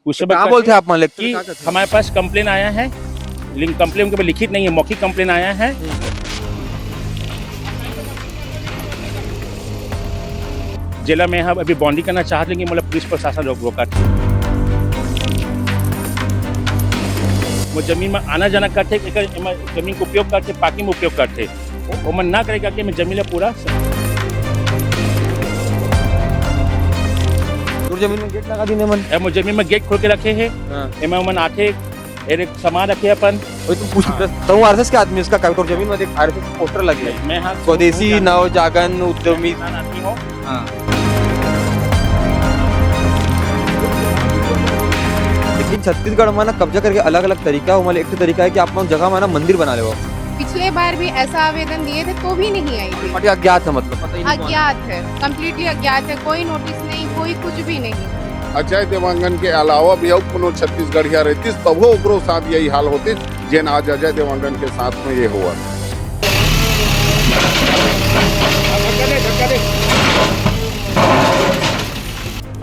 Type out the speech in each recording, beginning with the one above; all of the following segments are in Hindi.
उससे क्या बोलते हैं आप मान कि हमारे पास कंप्लेन आया है, लेकिन कंप्लेन के लिखित नहीं है, मौखिक कंप्लेन आया है। जिला में हम अभी बॉन्डिंग करना चाहते, लेकिन मतलब पुलिस प्रशासन रोका था। वो जमीन में आना जाना करते, जमीन को उपयोग करते, पार्किंग में उपयोग करते, वो मन ना करेगा कि मैं जमीन पूरा जमीन में गेट लगा दी मन, जमीन में गेट खोल के रखे हैं। मन आते एक सामान रखे अपन। तुम पूछ तो आरएसएस के आदमी उसका कागज जमीन में देख आरएसएस पोस्टर लगे है। मैं हाँ स्वदेशी नव जागरण उद्यमी आदमी हूँ। लेकिन छत्तीसगढ़ में ना कब्जा करके अलग अलग तरीका है। एक तो तरीका है कि आप जगह में ना मंदिर बना ले। पिछले बार भी ऐसा आवेदन दिए थे तो भी नहीं आई थी। अज्ञात है, मतलब पता ही नहीं। अज्ञात है, कम्प्लीटली अज्ञात है, कोई नोटिस नहीं, कोई कुछ भी नहीं। अजय देवांगन के अलावा भी और कोनो छत्तीसगढ़िया रहती तब ओकरो साथ यही हाल होते जेन आज अजय देवांगन के साथ में ये हुआ।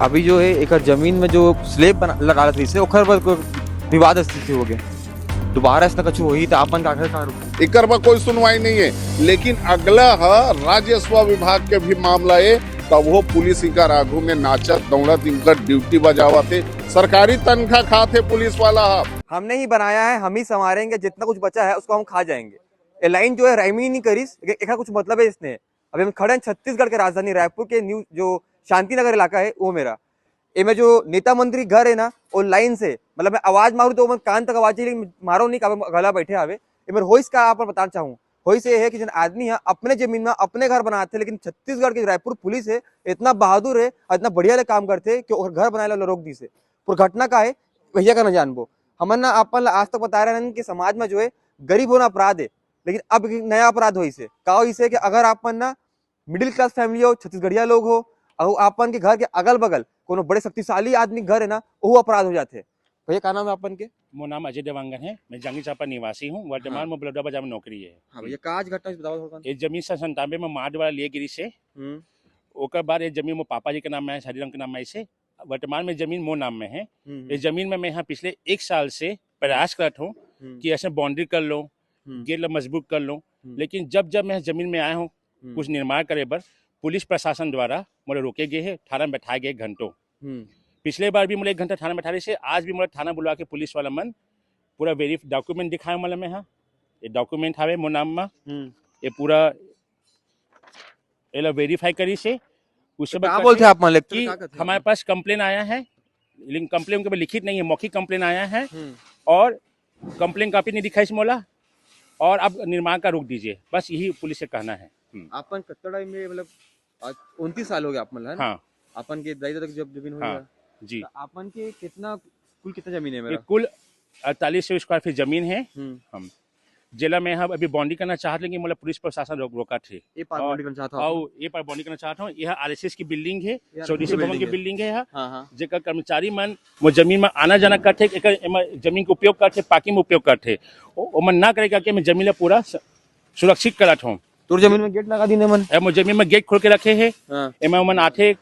अभी जो है एक जमीन में जो स्लेब लगा थी से विवाद स्थिति हो गए, दोबारा इसने कछु वही तो अपन का इकर में कोई सुनवाई नहीं है। लेकिन अगला है राजस्व विभाग के भी मामला है, तब वो पुलिस इनका आगू में नाचत दौड़त इनका ड्यूटी बजावा थे, सरकारी तनख्वाह खाते पुलिस वाला। हमने ही बनाया है, हम ही संवारेंगे, जितना कुछ बचा है उसको हम खा जाएंगे। ये लाइन जो है राइमी नहीं करीस, एक कुछ मतलब है इसने। अभी हम खड़े हैं छत्तीसगढ़ के राजधानी रायपुर के न्यू जो शांति नगर इलाका है वो मेरा। ये में जो नेता मंत्री घर है ना वो लाइन से मतलब मैं आवाज मारू तो मैं कान तक आवाज लेकिन मारो नहीं गला बैठे आवे। ये मेरे होइस का आप बताना चाहूँ, होइस ये है कि जन आदमी है अपने जमीन में अपने घर बनाते, लेकिन छत्तीसगढ़ की रायपुर पुलिस है इतना बहादुर है, इतना बढ़िया ले काम करते कि घर बनाए ला रोक दी से। पूरी घटना का है भैया का न जानबो। हम ना अपन आज तक बता रहे हैं कि समाज में जो है गरीब होना अपराध है, लेकिन अब नया अपराध हो इसे का इसे कि अगर आपन ना मिडिल क्लास फैमिली हो, छत्तीसगढ़िया लोग हो, और आपन के घर के अगल बगल कोनो बड़े शक्तिशाली आदमी घर है ना वो अपराध हो जाते हैं। भैया क्या नाम है आपन के? मेरा नाम अजय देवांगन है, मैं जांगी चांपा निवासी हूँ। वर्तमान में बलौदा बाजार में नौकरी है। हाँ भैया का आज घटना बताओ थोड़ा। ये जमीन 97 में मार्च वाला लिए गिरी से ओकर बाद ये जमीन में पापा जी के नाम में है, हरिराम के नाम में ऐसे वर्तमान में जमीन मोर नाम में है। इस जमीन में मैं यहाँ पिछले 1 साल से प्रयास करता हूँ कि ऐसे बाउंड्री कर लो, गेट मजबूत कर लो, लेकिन जब मैं जमीन में आया हूँ कुछ निर्माण करे बर पुलिस प्रशासन द्वारा मुझे रोके गए हैं, थाना में बैठाए गए घंटों। पिछले बार भी मुझे 1 घंटा थाना में बैठा रहे से, आज भी मुझे थाना बुला के पुलिस वाला मन पूरा डॉक्यूमेंट दिखाए मतलब में। हाँ ये डॉक्यूमेंट है मोर नाम में, ये पूरा वेरीफाई करी से। उससे क्या बोलते हैं आप मान कि हमारे पास कंप्लेन आया है, लेकिन कंप्लेन के लिखित नहीं है, मौखिक कंप्लेन आया है और कंप्लेन कॉपी नहीं दिखाई मोला, और अब निर्माण का रोक दीजिए, बस यही पुलिस से कहना है। अपन कत्तड़ाई में मतलब 29 साल हो गया आप मतलब। हाँ अपन के दाई तक जब जमीन हो हाँ जी। अपन के कुल कितना जमीन है मेरा? कुल 4800 स्क्वायर फीट जमीन है। हम जिला में हम अभी बॉन्डिंग करना चाहते, लेकिन मतलब पुलिस प्रशासन रोका थे। ये पार बॉन्डिंग करना चाहता हूं, ये पार बॉन्डिंग करना चाहता हूँ। यह आरएसएस की बिल्डिंग है, स्वदेशी भवन की बिल्डिंग है। जेकर कर्मचारी मन वो जमीन में आना जाना करते, जमीन को उपयोग करते, पार्किंग में उपयोग करते, वो मन ना करेगा कि मैं जमीन पूरा सुरक्षित करत हूँ। तो जमीन में गेट लगा दी मन, जमीन में गेट खोल के रखे है। मन आते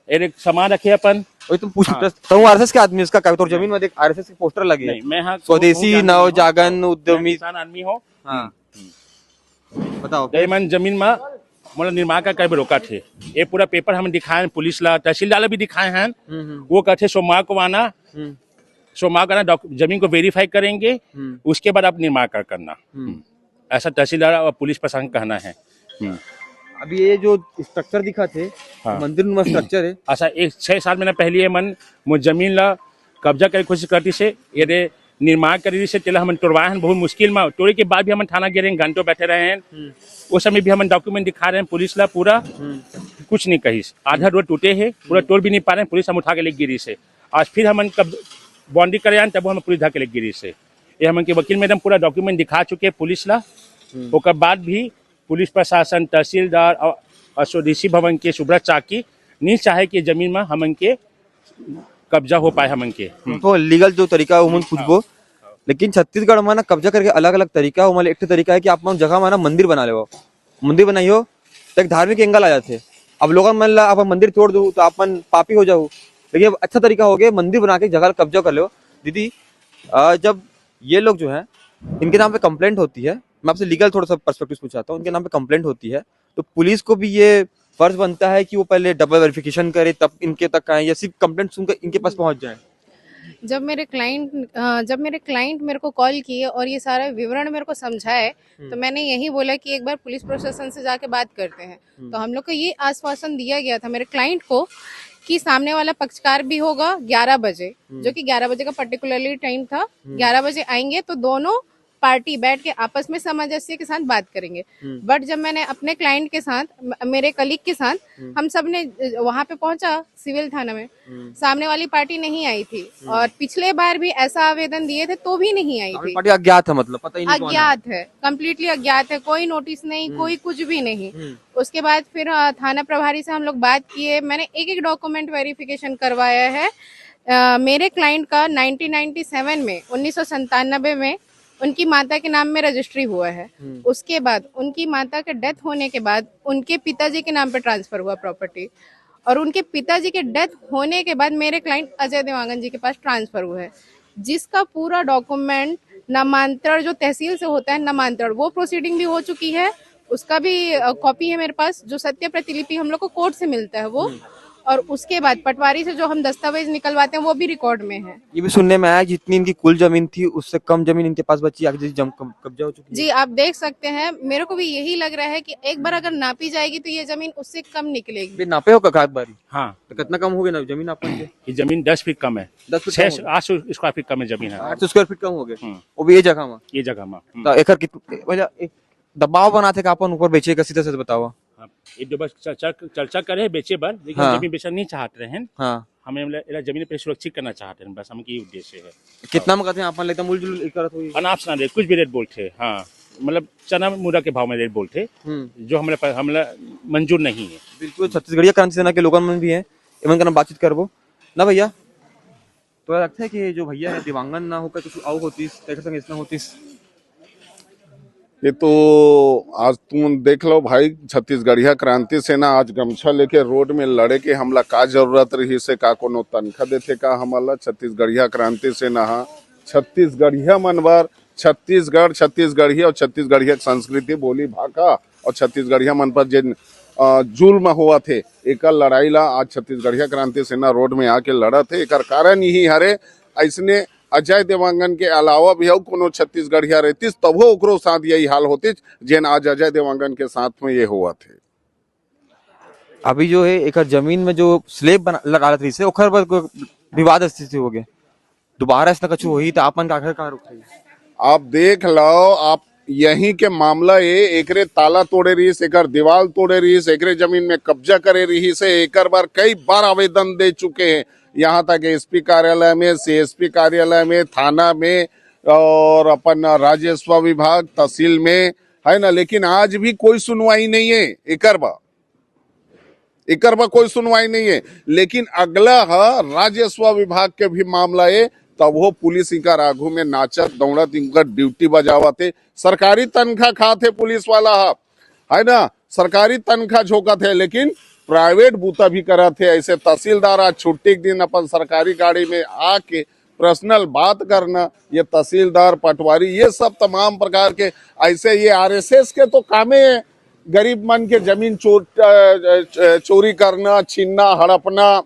एक सामान रखे अपन। तुम पूछ तो आरएसएस के आदमी उसका कागज जमीन में देख आरएसएस के पोस्टर लगे हैं। मैं हाँ स्वदेशी नव जागरण उद्यमी आदमी हो। बताओ मन जमीन में मतलब निर्माण का कई रोका थे। ये पूरा पेपर हम दिखाए पुलिस ला, तहसीलदार भी दिखाए हैं। वो कहते सोमवार को आना, सोमवार को आना, जमीन को वेरीफाई करेंगे, उसके बाद आप निर्माण करना। ऐसा तहसीलदार और पुलिस प्रशासन कहना है। अभी ये जो स्ट्रक्चर दिखा थे मंदिर में स्ट्रक्चर है, अच्छा 6 साल में पहले मन वो जमीन ला कब्जा करे कोशिश करती से, ये निर्माण करी से तेला हम तोड़वाए हैं बहुत मुश्किल में। तोड़े के बाद भी हम थाना गिरे, घंटों बैठे रहे हैं। उस समय भी हम डॉक्यूमेंट दिखा रहे हैं पुलिस ला, पूरा कुछ नहीं कही। आधा रोड टूटे है, पूरा तोड़ भी नहीं पा रहे हैं, पुलिस हम उठा के ले गिरी से। आज फिर हम कब बाउंड्री करे आए तब हम पुलिस ढा के ले गिरी से। ये हम के वकील मैडम पूरा डॉक्यूमेंट दिखा चुके हैं पुलिस ला। उसके बाद भी पुलिस प्रशासन, तहसीलदार और स्वदेशी भवन के सुब्रत चाकी नहीं चाहे कि जमीन में हम के कब्जा हो पाए। हम के तो लीगल जो तरीका है उमन पूछबो, लेकिन छत्तीसगढ़ में ना कब्जा करके अलग अलग तरीका है। एक तरीका है कि आप जगह में ना मंदिर बना ले, मंदिर बनाइयो तो एक धार्मिक एंगल आ जाते। अब लोग मन ला आप मंदिर तोड़ दो तो आप पापी हो जाओ, लेकिन अब अच्छा तरीका हो गया मंदिर बना के जगह कब्जा कर लो। दीदी जब ये लोग जो है इनके नाम पे कंप्लेंट होती है, मैं आपसे लीगल थोड़ा सा पर्सपेक्टिव पूछाता हूँ, इनके नाम पे कंप्लेंट होती है तो पुलिस को भी ये फर्ज बनता है कि वो पहले डबल वेरिफिकेशन करे तब इनके तक आए, या सिर्फ कंप्लेंट सुनकर इनके पास पहुंच जाए? जब मेरे क्लाइंट मेरे को कॉल किए और ये सारा विवरण मेरे को समझाए, तो मैंने यही बोला कि एक बार पुलिस प्रशासन से जाके बात करते हैं। तो हम लोग को ये आश्वासन दिया गया था मेरे क्लाइंट को कि सामने वाला पक्षकार भी होगा 11 बजे, जो कि 11 बजे का पर्टिकुलरली टाइम था। 11 बजे आएंगे तो दोनों पार्टी बैठ के आपस में सामंजस्य के साथ बात करेंगे। बट जब मैंने अपने क्लाइंट के साथ, मेरे कलीग के साथ, हम सब ने वहां पे पहुंचा सिविल थाना में, सामने वाली पार्टी नहीं आई थी। और पिछले बार भी ऐसा आवेदन दिए थे तो भी नहीं आई थी। पार्टी अज्ञात है, मतलब पता ही नहीं कौन है। अज्ञात है, कम्प्लीटली अज्ञात है, कोई नोटिस नहीं, कोई कुछ भी नहीं। उसके बाद फिर थाना प्रभारी से हम लोग बात किए, मैंने एक एक डॉक्यूमेंट वेरिफिकेशन करवाया है। मेरे क्लाइंट का 1997 में 1997 में उनकी माता के नाम में रजिस्ट्री हुआ है। उसके बाद उनकी माता के डेथ होने के बाद उनके पिताजी के नाम पे ट्रांसफर हुआ प्रॉपर्टी, और उनके पिताजी के डेथ होने के बाद मेरे क्लाइंट अजय देवांगन जी के पास ट्रांसफर हुआ है, जिसका पूरा डॉक्यूमेंट नामांतरण जो तहसील से होता है, नामांतरण वो प्रोसीडिंग भी हो चुकी है। उसका भी कॉपी है मेरे पास, जो सत्य प्रतिलिपि हम लोग को कोर्ट से मिलता है वो। और उसके बाद पटवारी से जो हम दस्तावेज निकलवाते हैं वो भी रिकॉर्ड में है। ये भी सुनने में आया जितनी इनकी कुल जमीन थी उससे कम जमीन इनके पास बची, आगे कब्जा हो चुकी है। जी आप देख सकते हैं, मेरे को भी यही लग रहा है कि एक बार अगर नापी जाएगी तो ये जमीन उससे कम निकलेगी। ये नापे हो का बारी? हाँ, तो कितना कम हो गया ना जमीन आपको? ये जमीन 10 फीट कम है, 10 फीट 800 स्क्वायर फीट कम है जमीन है। 800 स्क्वायर फीट कम हो गए, वो भी ये जगह में। ये जगह में तो एकड़ कितने एक दबाव बनाते का अपन ऊपर बेचेगा, सीधा से बताओ। ये जो बस चर्चा करे बेचे बर, लेकिन हाँ। जमीन बेचना नहीं चाहते हैं। हाँ, हमें मतलब जमीन पे सुरक्षित करना चाहते हैं, बस हम की उद्देश्य है। कितना में कहते हैं अपन लेता मूल करत हुई अनाप शनाप रेट कुछ भी रेट बोलते, हाँ मतलब चना मुरा के भाव में रेट बोलते, जो हमला मंजूर नहीं है। बिल्कुल छत्तीसगढ़िया क्रांति सेना के लोगन मन भी है, इमन का बातचीत करबो ना भैया। तो लगता है कि जो भैया है दिवांगन ना होकर कुछ और होतीस, तेरे संग इसना होतीस। ये तो आज तुम देख लो भाई, छत्तीसगढ़िया क्रांति सेना आज गमछा लेके रोड में लड़े के हमला का जरूरत रही से, का कोनो तनखा देते का हमला। छत्तीसगढ़िया क्रांति सेना हा छत्तीसगढ़िया मनवर, छत्तीसगढ़िया और छत्तीसगढ़िया संस्कृति बोली भाषा और छत्तीसगढ़िया मन पर जिन जुल्म हुआ थे, एक लड़ाई ला आज छत्तीसगढ़िया क्रांति सेना रोड में आके लड़ा थे। एक कारण यही हरे, ऐसने अजय देवांगन के अलावा भी कोनो छत्तीसगढ़िया रहतीस तब ओकरो साथ यही हाल होती जेन आज अजय देवांगन के साथ में ये हुआ थे। अभी जो है एक जमीन में जो स्लेब लगा रही से ओखर पर विवाद स्थिति हो गए, दोबारा इसने कछु हुई तो आपन का आखिर कहाँ रुक गई? आप देख लो, आप यहीं के मामला ये एकरे ताला तोड़े रही से, एकर दीवार तोड़े रही से, एकरे जमीन में कब्जा करे रही से, एकर बार कई बार आवेदन दे चुके हैं, यहाँ तक एसपी कार्यालय में, सीएसपी कार्यालय में, थाना में और अपन राजस्व विभाग तहसील में है ना, लेकिन आज भी कोई सुनवाई नहीं है। एकर बा कोई सुनवाई नहीं है। लेकिन अगला है राजस्व विभाग के भी मामला है, तब वो पुलिस इनका आगू में नाचत दौड़त इनका ड्यूटी बजावते, सरकारी तनख्वाह खाते पुलिस वाला है ना, सरकारी तनख्वाह झोंकत है, लेकिन प्राइवेट बूता भी करत है। ऐसे तहसीलदार आज छुट्टी के दिन अपन सरकारी गाड़ी में आके पर्सनल बात करना, ये तहसीलदार पटवारी ये सब तमाम प्रकार के ऐसे ये आरएसएस के तो कामे है, गरीब मन के जमीन चोरी करना, छीनना, हड़पना,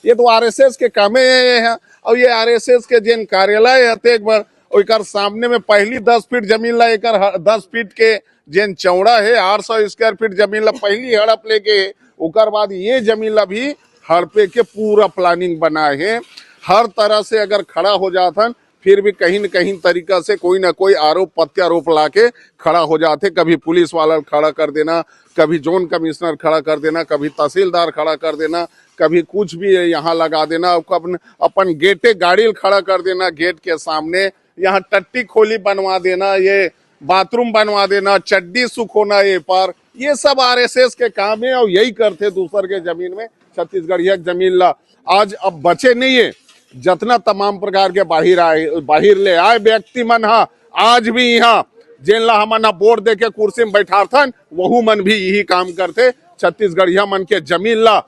ये तो आरएसएस के कामे है। और ये आरएसएस के जिन कार्यालय है एक बार और सामने में पहली 10 फीट जमीन ला, एक 10 फीट के जिन चौड़ा है 800 स्क्वायर फीट जमीन ला पहली हड़प लेके, उकर बाद ये जमीन ला भी हड़पे के पूरा प्लानिंग बनाए है। हर तरह से अगर खड़ा हो जाथन, फिर भी कहीं न कहीं तरीका से कोई ना कोई आरोप प्रत्यारोप लाके खड़ा हो जाते। कभी पुलिस वाला खड़ा कर देना, कभी जोन कमिश्नर खड़ा कर देना, कभी तहसीलदार खड़ा कर देना, कभी कुछ भी यहाँ लगा देना, अपन गेटे गाड़ी खड़ा कर देना, गेट के सामने यहाँ टट्टी खोली बनवा देना, ये बाथरूम बनवा देना, चड्डी सुखोना ये पर, ये सब आरएसएस के काम है। और यही करते दूसर के जमीन में, छत्तीसगढ़िया जमीन ला आज अब बचे नहीं है। जितना तमाम प्रकार के बाहिर ले आए व्यक्ति मन हा आज भी यहाँ जेन ला हमन बोर्ड दे के कुर्सी में बैठाथन, वहू मन भी यही काम करते। छत्तीसगढ़िया मन के जमीन ला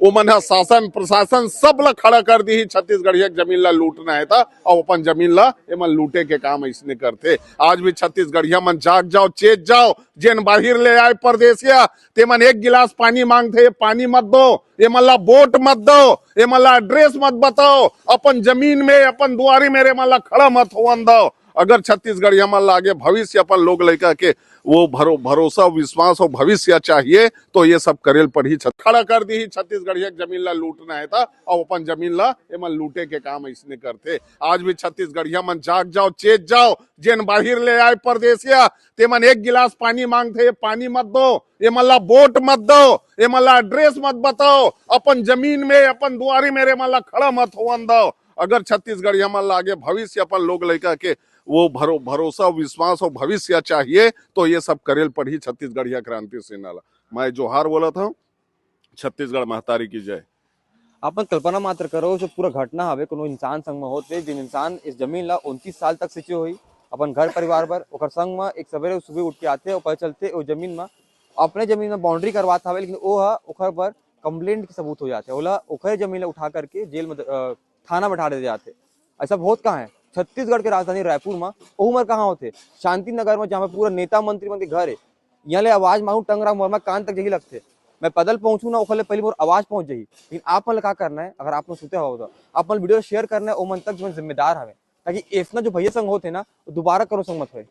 वो मन हा शासन प्रशासन सब ला खड़ा कर दी छत्तीसगढ़िया जमीन ला लूटना है था और अपन जमीन ला एमन लूटे के काम इसने करते। आज भी छत्तीसगढ़िया मन जाग जाओ, चेत जाओ, जेन बाहिर ले आए परदेसिया ते मन एक गिलास पानी मांगते, पानी मत दो, एमन ला वोट मत दो, एमन ला एड्रेस मत बताओ, अपन जमीन में अपन दुआरी मेरे मन ला खड़ा मत होवन दो। अगर छत्तीसगढ़िया मन लागे भविष्य अपन लोग लड़का के वो भरोसा विश्वास और भविष्य चाहिए तो ये सब करेल पड़ी। खड़ा कर दी छत्तीसगढ़िया जमीन ला लूटना है था और अपन जमीन ला एमन लूटे के काम इसने करते। आज भी छत्तीसगढ़िया मन जाग जाओ, चेत जाओ, जेन बाहिर ले आए परदेसिया ते मन एक गिलास पानी मांगते, पानी मत दो, एमन ला वोट मत दो, एमन ला एड्रेस मत बताओ, अपन जमीन में अपन दुआरी मेरे मन ला खड़ा मत होवन दो। अगर छत्तीसगढ़िया मन लागे भविष्य अपन लोग लड़का के वो भरोसा विश्वास और भविष्य चाहिए तो ये सब करेल पड़ी। छत्तीसगढ़िया क्रांति सेना ला मैं जोहार बोला था। छत्तीसगढ़ महतारी की जय। अपन कल्पना मात्र करो जो पूरा घटना हवे कोनो इंसान संग में होते, जिन इंसान इस जमीन ला 29 साल तक सिंचे हुई अपन घर परिवार पर, ओकर संग में एक सवेरे सुबह उठ के आते और पता चलते वो जमीन में अपने जमीन में बाउंड्री करवाता हवे, लेकिन वो ओकर पर कंप्लेंट के सबूत हो जाते, ओला ओकर जमीन ला उठा करके जेल में थाना बैठा दे जाते। ऐसा बहुत कहाँ है छत्तीसगढ़ के राजधानी रायपुर में, उमर कहाँ होते शांति नगर में, जहाँ पे पूरा नेता मंत्री मन के घर है। यहाँ ले आवाज मांगू टंगरा मोरमा कान तक यही लगते, मैं पैदल पहुंचू ना ओखले पहले मोर आवाज पहुंच जाही। लेकिन आप मन का करना है, अगर आप मन सुते हो तो आप मन वीडियो शेयर करना है ओ मन तक जो जिम्मेदार हवे, ताकि ऐसा जो भैया संग होते ना दोबारा करो संग मत होए।